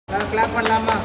Clap பண்ணலாமா?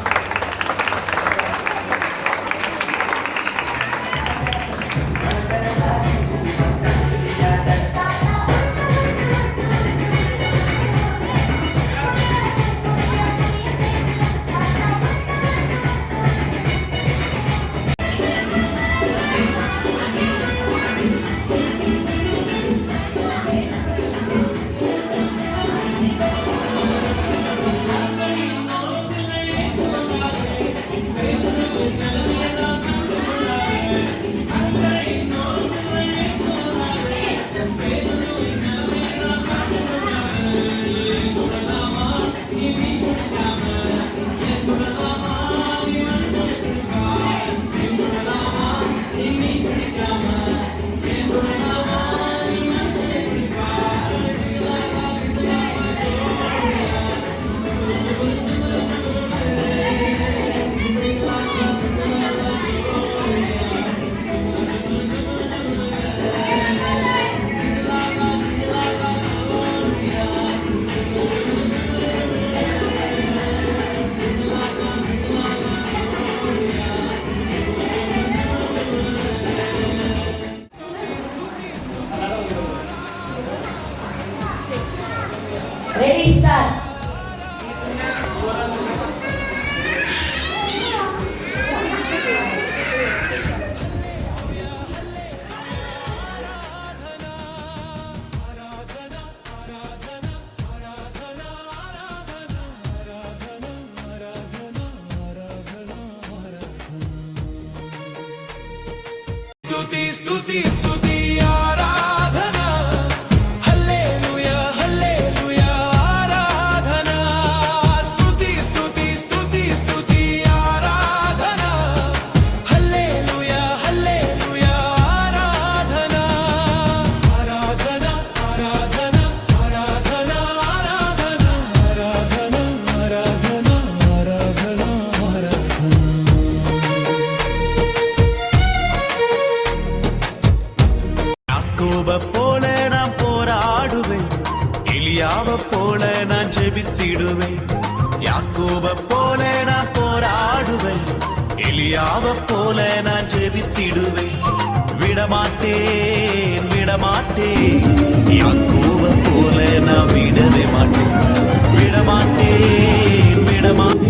Ready, start. स्तुति स्तुति स्तुति आराधना हल्लेलुया हल्लेलुया आराधना स्तुति स्तुति स्तुति स्तुति आराधना हल्लेलुया हल्लेलुया आराधना आराधना आराधना आराधना आराधना आराधना आराधना आराधना आराधना யாக்கோப போல நான் போராடுவேன், எலியாவ போல நான் ஜெபித்திடுவேன். யாக்கோப போல நான் போராடுவேன், எலியாவ போல நான் ஜெபித்திடுவேன். விடமாட்டேன் விடமாட்டேன், யாக்கோப போல நான் விடவே மாட்டேன். விடமாட்டேன் விடமாட்டேன்.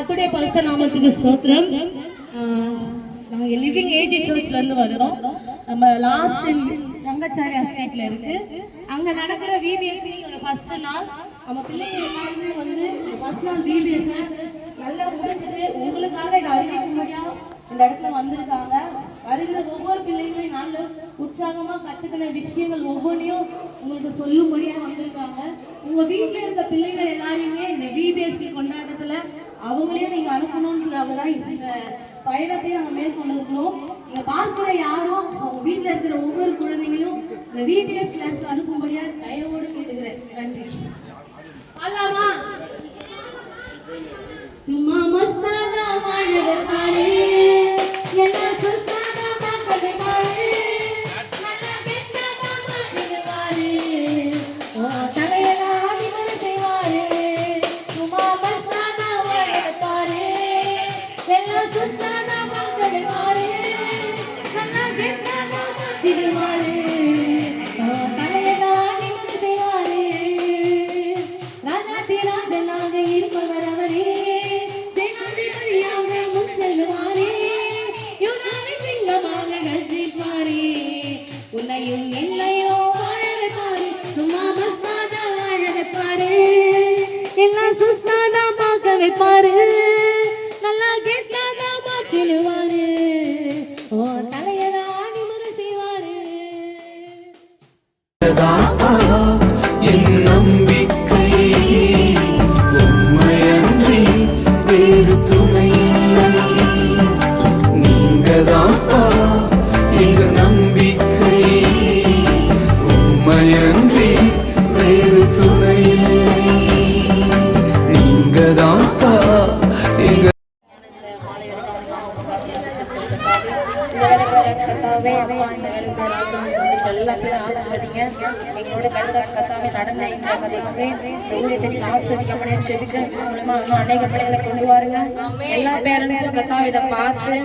கர்த்தருடைய பரிசுத்த நாமத்துக்கு ஸ்தோத்திரம். நாங்கள் லிவிங் ஏஜ் சர்ச்லேருந்து வர்றோம். நம்ம லாஸ்ட் சங்கச்சாரி எஸ்டேட்டில் இருக்கு. அங்கே நடக்கிற விபிஎஸ்சி ஃபர்ஸ்ட் நாள் நம்ம பிள்ளைங்க எல்லாருமே வந்து ஃபர்ஸ்ட் நாள் விபிஎஸ்சி நல்லா முடிச்சுட்டு உங்களுக்காக இதை அறிவிக்கும்படியாக இந்த இடத்துல வந்திருக்காங்க. வருகிற ஒவ்வொரு பிள்ளைகளையும் நல்ல உற்சாகமாக கற்றுக்கிற விஷயங்கள் ஒவ்வொன்றையும் உங்களுக்கு சொல்லும்படியாக வந்திருக்காங்க. உங்கள் வீட்டில் இருக்க பிள்ளைகள் எல்லாரையுமே இந்த விபிஎஸ்சி கொண்டாட்டத்தில் அவங்களையும் நீங்கள் அனுப்பணும்னு தான் இந்த பயணத்தையும் நம்ம மேற்கொண்டிருக்கணும். நீங்கள் பார்க்குற யாரும் அவங்க வீட்டில் இருக்கிற ஒவ்வொரு குழந்தைங்களையும் இந்த விபிஎஸ் கிளாஸ்க்கு அனுப்பும்படியாக தயவோடு கேட்டுக்கிறேன். நன்றி. அல்லாமா சும்மா மஸ்தானா வாழ்வதற்காலே எல்லாம் சுஸ்தானா பார்ப்பதற்காலே நல்லா கெட்டதா மாற்றிடுவாரு தலையெல்லாம் ஆதிமலை செய்வாரு. சும்மா மஸ்தானா வாழ்வதற்காலே எல்லாம் சுஸ்தானா பார்ப்பதற்காலே நல்லா கெட்டதா மாற்றிடுவாரு தலையெல்லாம் ஆதிமலை செய்வாரு. ராஜா தீராதனாக இருப்பவர் அவரே உன்னையும் என்னையோ வாழப்பாரு சும்மா மஸ்தாதா வாழப்பாரு எல்லாம் சுஸ்தாதா பார்க்க வைப்பாரு நல்லா கெட்டாதா மாற்றிடுவாரு ஓ தலையதா நிமிர செய்வாரு. என் நம்பிக்கை உண்மையன்றி வேறு துணை இல்லை. நீங்கதாப்பா எங்க நம்பிக்கை உண்மையன்றி வேறு துணை இல்லை. நீங்கதாப்பா எங்க ஆசிர்வதிங்க. எங்களோட கத்தாவே நடந்த இந்த கதைக்குமே இந்த ஊழியத்தை நீங்க ஆசிர்வதிக்க செபிக்கிறேன். மூலமா இன்னும் அநேக பிள்ளைகளை கொண்டு வாருங்க. எல்லா பேரண்ட்ஸும் கத்தாவை இதை பார்த்து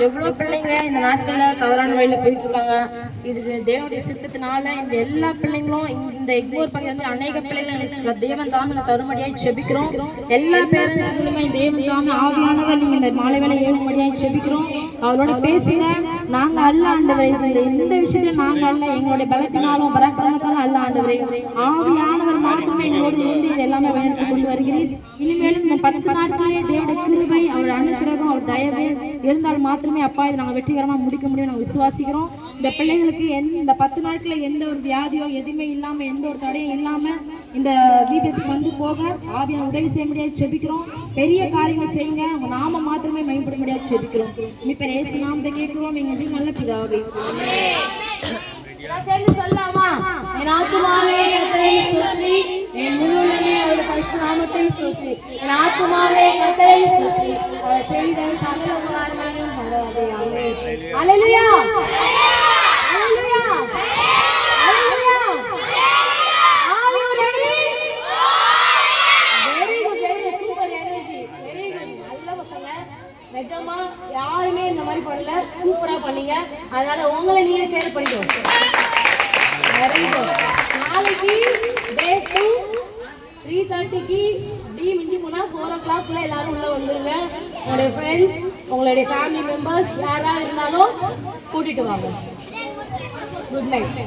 எவ்வளவு பிள்ளைங்க இந்த நாட்கள்ல தவறான வழியில போயிட்டு இருக்காங்க. இது தேவனுடைய சித்தத்தினால இந்த எல்லா பிள்ளைங்களும் இந்த எக்மோர் பகுதியில் வந்து அநேக பிள்ளைகளை தேவன் தாம தருமடியாய் செபிக்கிறோம். எல்லா பேரண்ட்ஸ் மூலமா தேவன் தாம ஆவியானவர் நீங்க இந்த மாலை வேலை ஏழுமடியாய் செபிக்கிறோம். அவரோட பேசுங்க. நாங்க அல்ல ஆண்டவரை இந்த விஷயத்துல நாங்க அல்ல எங்களுடைய பலத்தினாலும் பராக்கிரமத்தாலும் அல்ல ஆண்டவரை ஆவியானவர் மாத்திரமே எங்களோடு இருந்து இது எல்லாமே வழிநடத்தி கொண்டு வருகிறீர். இனிமேலும் இந்த 10 நாட்களே தேவனுடைய கிருபை அவர் அனுக்கிரகம் அவர் தயவு இருந்தால் மாத்திரமே அப்பா இதை நாங்கள் வெற்றிகரமாக முடிக்க முடியும் நாங்கள் விசுவாசிக்கிறோம். இந்த பிள்ளைகளுக்கு இந்த 10 நாட்களில் எந்த ஒரு வியாதியோ எதுவுமே இல்லாமல் எந்த ஒரு தடையும் இல்லாமல் இந்த விபிஎஸ் வந்து போக ஆவியான உதவி செய்ய முடியாது செபிக்கிறோம். பெரிய காரியங்களை செய்யுங்க. உங்க நாம மாத்திரமே மேம்பட முடியாது செபிக்கிறோம். இப்ப ஏசு நாமத்தை கேட்கிறோம் எங்க நல்ல பிதாவே. சேர்ந்து சொல்லலாமா? என் ஆத்துமாவே கர்த்தரை ஸ்தோத்திரி, என் முழு உள்ளமே அவருடைய பரிசுத்த நாமத்தை ஸ்தோத்திரி. என் ஆத்துமாவே கர்த்தரை ஸ்தோத்திரி, அவர் செய்த சகல உபகாரங்களையும் மறவாதே. ஆமென். ஹல்லேலூயா. ஹல்லேலூயா. ஹல்லேலூயா. Are you ready? Very good, very good. Super energy. Very good. நல்ல பசங்க. நிஜமா யாருமே இந்த மாதிரி பண்ணல. சூப்பரா பண்ணீங்க. அதனால உங்களை நீங்க சேர் பண்ணிக்கோங்க. நாளைக்கு டே 2 3:30க்கு டி மிஞ்சி போனா 4 o'clock எல்லாரும் உள்ள வந்துருங்க. உங்களுடைய ஃப்ரெண்ட்ஸ் உங்களுடைய ஃபேமிலி மெம்பர்ஸ் யாரா இருந்தாலும் கூட்டிட்டு வாங்க. Good night.